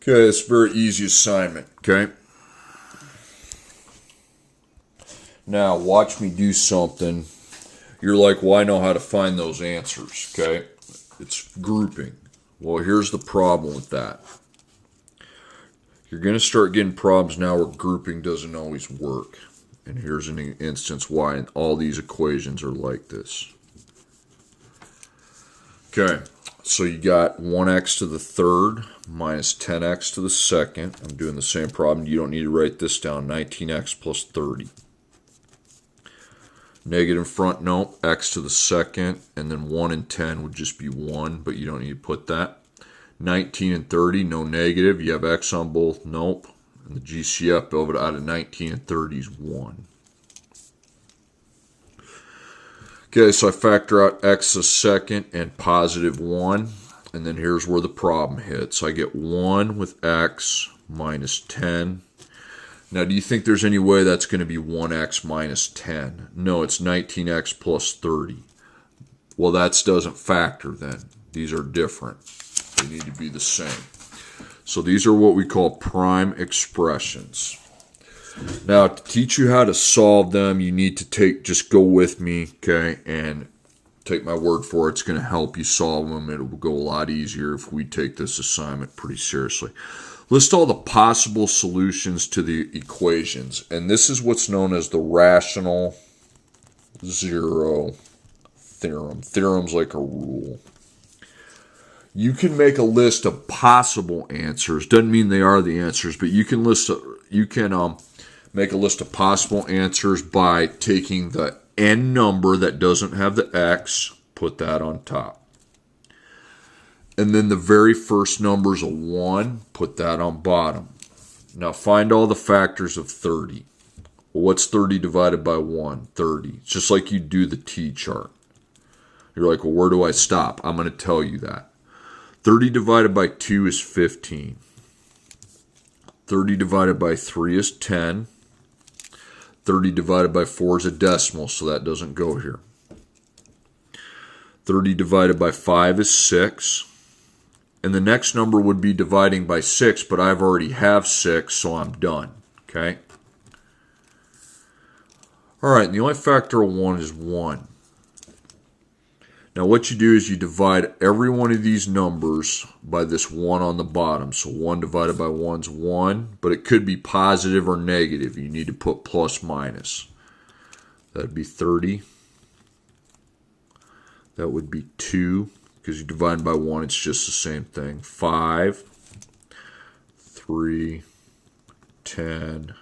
Okay, it's a very easy assignment, okay? Now, watch me do something. You're like, well, I know how to find those answers, okay? It's grouping. Well, here's the problem with that. You're going to start getting problems now where grouping doesn't always work. And here's an instance why all these equations are like this. Okay, so you got 1x to the third minus 10x to the second. I'm doing the same problem. You don't need to write this down. 19x plus 30. Negative front, nope. X to the second, and then 1 and 10 would just be 1, but you don't need to put that. 19 and 30, no negative. You have x on both, nope. And the GCF out of 19 and 30 is 1. Okay, so I factor out x to the second and positive 1. And then here's where the problem hits. I get 1 with x minus 10. Now, do you think there's any way that's going to be 1x minus 10? No, it's 19x plus 30. Well, that doesn't factor then. These are different. They need to be the same. So these are what we call prime expressions. Now, to teach you how to solve them, you need to just go with me, okay, and take my word for it. It's going to help you solve them. It will go a lot easier if we take this assignment pretty seriously. List all the possible solutions to the equations, and this is what's known as the rational zero theorem. Theorem's like a rule. You can make a list of possible answers. Doesn't mean they are the answers, but you can make a list of possible answers by taking the n number that doesn't have the x, put that on top. And then the very first number is a 1, put that on bottom. Now find all the factors of 30. Well, what's 30 divided by 1? 30. It's just like you do the t-chart. You're like, well, where do I stop? I'm going to tell you that. 30 divided by 2 is 15. 30 divided by 3 is 10. 30 divided by 4 is a decimal, so that doesn't go here. 30 divided by 5 is 6. And the next number would be dividing by 6, but I've already have 6, so I'm done. Okay? All right, and the only factor of 1 is 1. Now what you do is you divide every one of these numbers by this 1 on the bottom. So 1 divided by 1 is 1, but it could be positive or negative. You need to put plus minus. That would be 30. That would be 2. Because you divide by 1, it's just the same thing. 5, 3, 10,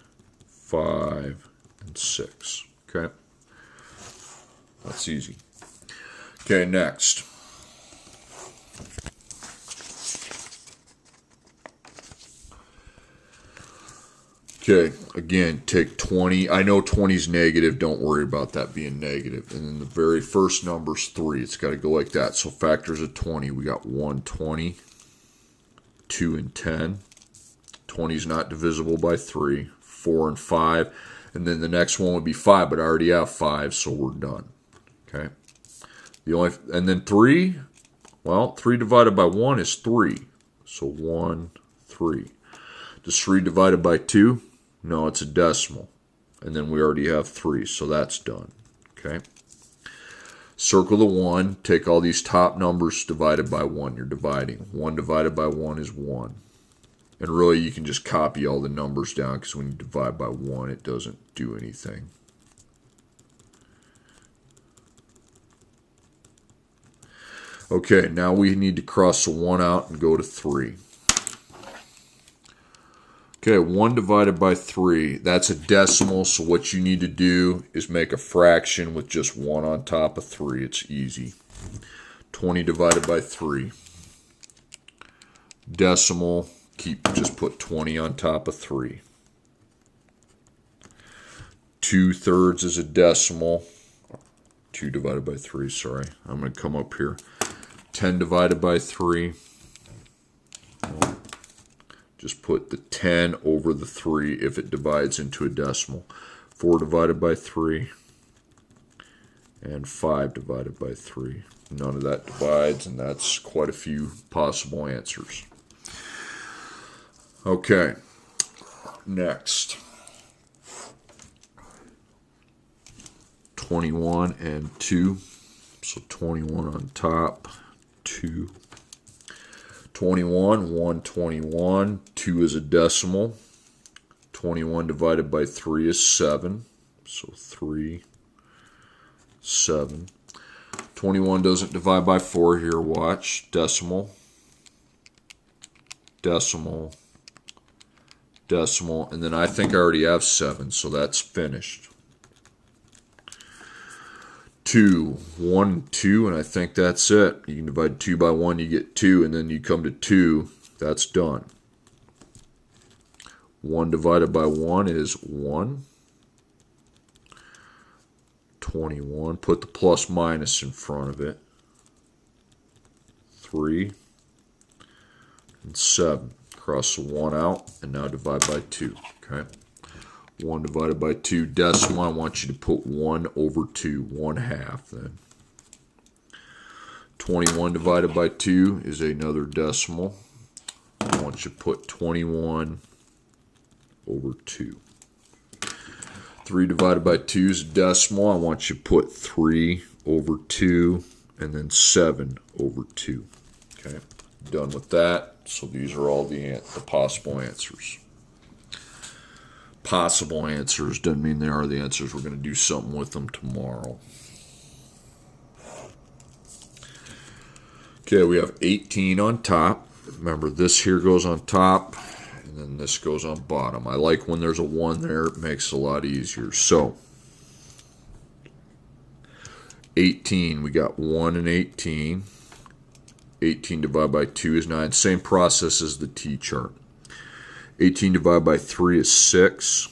5, and 6. Okay? That's easy. Okay, next. Okay, again, take 20. I know 20 is negative. Don't worry about that being negative. And then the very first number is 3. It's got to go like that. So factors of 20. We got 1, 20, 2, and 10. 20 is not divisible by 3. 4 and 5. And then the next one would be 5, but I already have 5, so we're done. Okay. And then 3, well, 3 divided by 1 is 3. So 1, 3. Does 3 divided by 2? No, it's a decimal. And then we already have 3, so that's done. Okay. Circle the 1. Take all these top numbers divided by 1. You're dividing. 1 divided by 1 is 1. And really, you can just copy all the numbers down because when you divide by 1, it doesn't do anything. Okay, now we need to cross the 1 out and go to 3. Okay, 1 divided by 3, that's a decimal, so what you need to do is make a fraction with just 1 on top of 3. It's easy. 20 divided by 3. Decimal, just put 20 on top of 3. 2/3 is a decimal. 2 divided by 3, sorry. I'm going to come up here. 10 divided by 3. Just put the 10 over the 3 if it divides into a decimal. 4 divided by 3. And 5 divided by 3. None of that divides, and that's quite a few possible answers. Okay, next. 21 and 2. So 21 on top, 2. 21, 121. 2 is a decimal. 21 divided by 3 is 7. So 3, 7. 21 doesn't divide by 4 here. Watch. Decimal. Decimal. Decimal. And then I think I already have 7, so that's finished. 2, 1, 2, and I think that's it. You can divide 2 by 1, you get 2, and then you come to 2. That's done. 1 divided by 1 is 1. 21. Put the plus minus in front of it. 3 and 7. Cross the 1 out, and now divide by 2. Okay. 1 divided by 2 decimal. I want you to put 1 over 2, 1/2 then. 21 divided by 2 is another decimal. I want you to put 21 over 2. 3 divided by 2 is a decimal. I want you to put 3 over 2 and then 7 over 2. Okay, done with that. So these are all the possible answers. Possible answers doesn't mean they are the answers. We're going to do something with them tomorrow. Okay, we have 18 on top. Remember, this here goes on top, and then this goes on bottom. I like when there's a 1 there. It makes it a lot easier. So, 18, we got 1 and 18. 18 divided by 2 is 9. Same process as the T-chart. 18 divided by 3 is 6.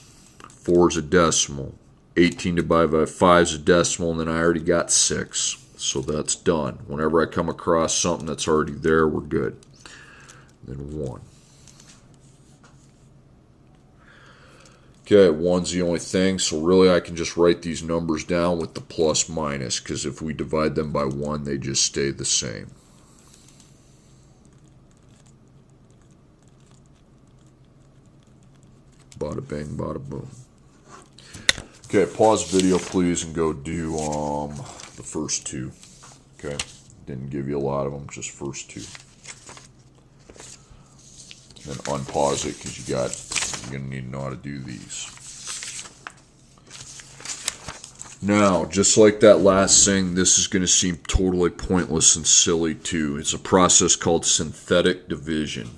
4 is a decimal. 18 divided by 5 is a decimal, and then I already got 6. So that's done. Whenever I come across something that's already there, we're good. Then 1. Okay, 1's the only thing, so really I can just write these numbers down with the plus minus, because if we divide them by 1, they just stay the same. Bada bing, bada boom. Okay, pause video, please, and go do the first 2. Okay, didn't give you a lot of them, just first 2. Then unpause it because you're gonna need to know how to do these. Now, just like that last thing, this is going to seem totally pointless and silly too. It's a process called synthetic division.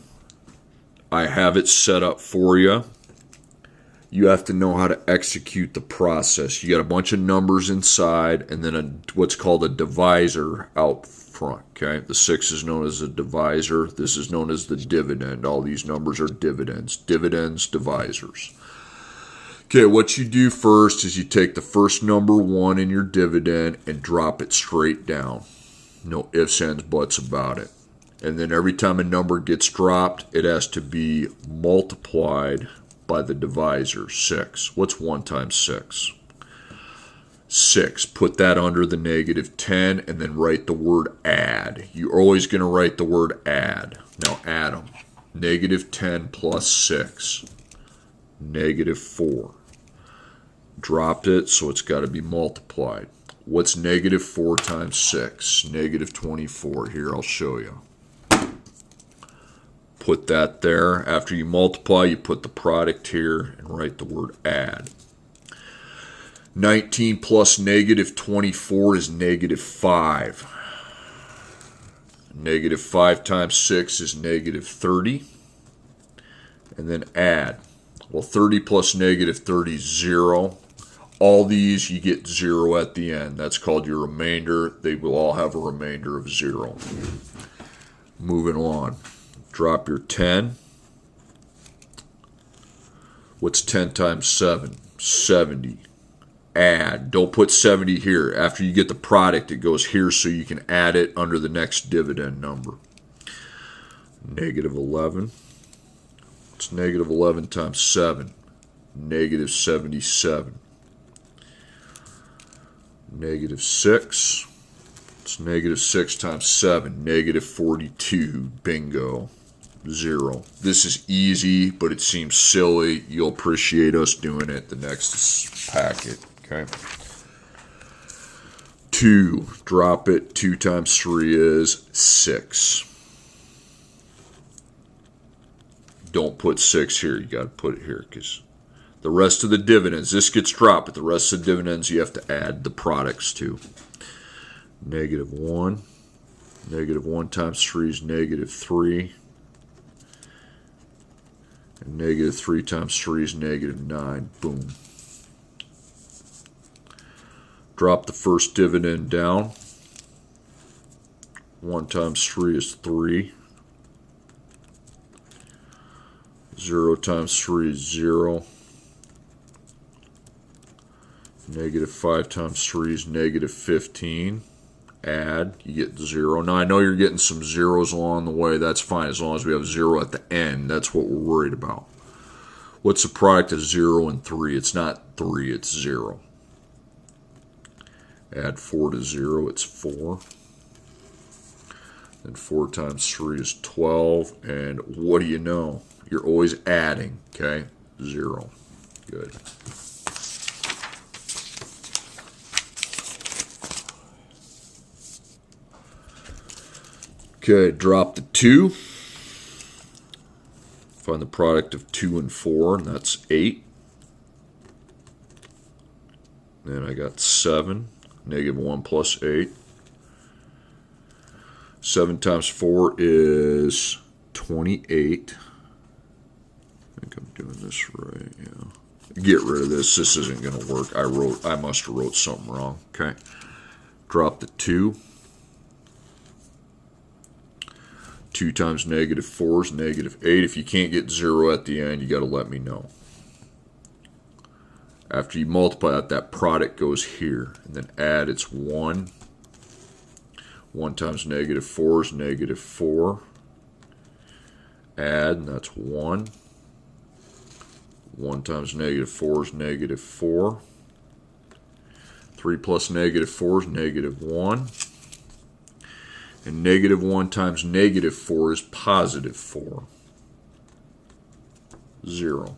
I have it set up for you. You have to know how to execute the process. You got a bunch of numbers inside and then what's called a divisor out front. Okay, the 6 is known as a divisor. This is known as the dividend. All these numbers are dividends. Dividends, divisors. Okay, what you do first is you take the first number 1 in your dividend and drop it straight down. No ifs, ands, buts about it. And then every time a number gets dropped, it has to be multiplied by the divisor, 6. What's 1 times 6? 6. Put that under the negative 10 and then write the word add. You're always going to write the word add. Now add them. Negative 10 plus 6. Negative 4. Dropped it, so it's got to be multiplied. What's negative 4 times 6? Negative 24. Here, I'll show you. Put that there. After you multiply, you put the product here and write the word add. 19 plus negative 24 is negative 5. Negative 5 times 6 is negative 30. And then add. Well, 30 plus negative 30 is 0. All these, you get 0 at the end. That's called your remainder. They will all have a remainder of 0. Moving on. Drop your 10. What's 10 times 7? 70. Add. Don't put 70 here. After you get the product, it goes here so you can add it under the next dividend number. Negative 11. What's negative 11 times 7? Negative 77. Negative 6. It's negative 6 times 7. Negative 42. Bingo. 0. This is easy, but it seems silly. You'll appreciate us doing it the next packet. Okay. 2. Drop it. 2 times 3 is 6. Don't put 6 here. You got to put it here because the rest of the dividends, this gets dropped, but the rest of the dividends you have to add the products to. -1. -1 times 3 is -3. And -3 times 3 is -9. Boom. Drop the first dividend down. 1 times 3 is 3. 0 times 3 is 0. -5 times 3 is -15. Add, you get 0. Now I know you're getting some zeros along the way. That's fine as long as we have 0 at the end. That's what we're worried about. What's the product of 0 and 3? It's not 3, it's 0. Add 4 to 0, it's 4. Then 4 times 3 is 12. And what do you know? You're always adding, okay? 0. Good. Okay, drop the 2. Find the product of 2 and 4, and that's 8. Then I got 7. -1 plus 8. 7 times 4 is 28. I think I'm doing this right, yeah. Get rid of this. This isn't going to work. I must have wrote something wrong. Okay. Drop the 2. 2 times -4 is -8. If you can't get 0 at the end, you got to let me know. After you multiply that, that product goes here. And then add, it's 1. 1 times -4 is -4. Add, and that's 1. 1 times -4 is -4. 3 plus -4 is -1. And -1 times -4 is +4. 0.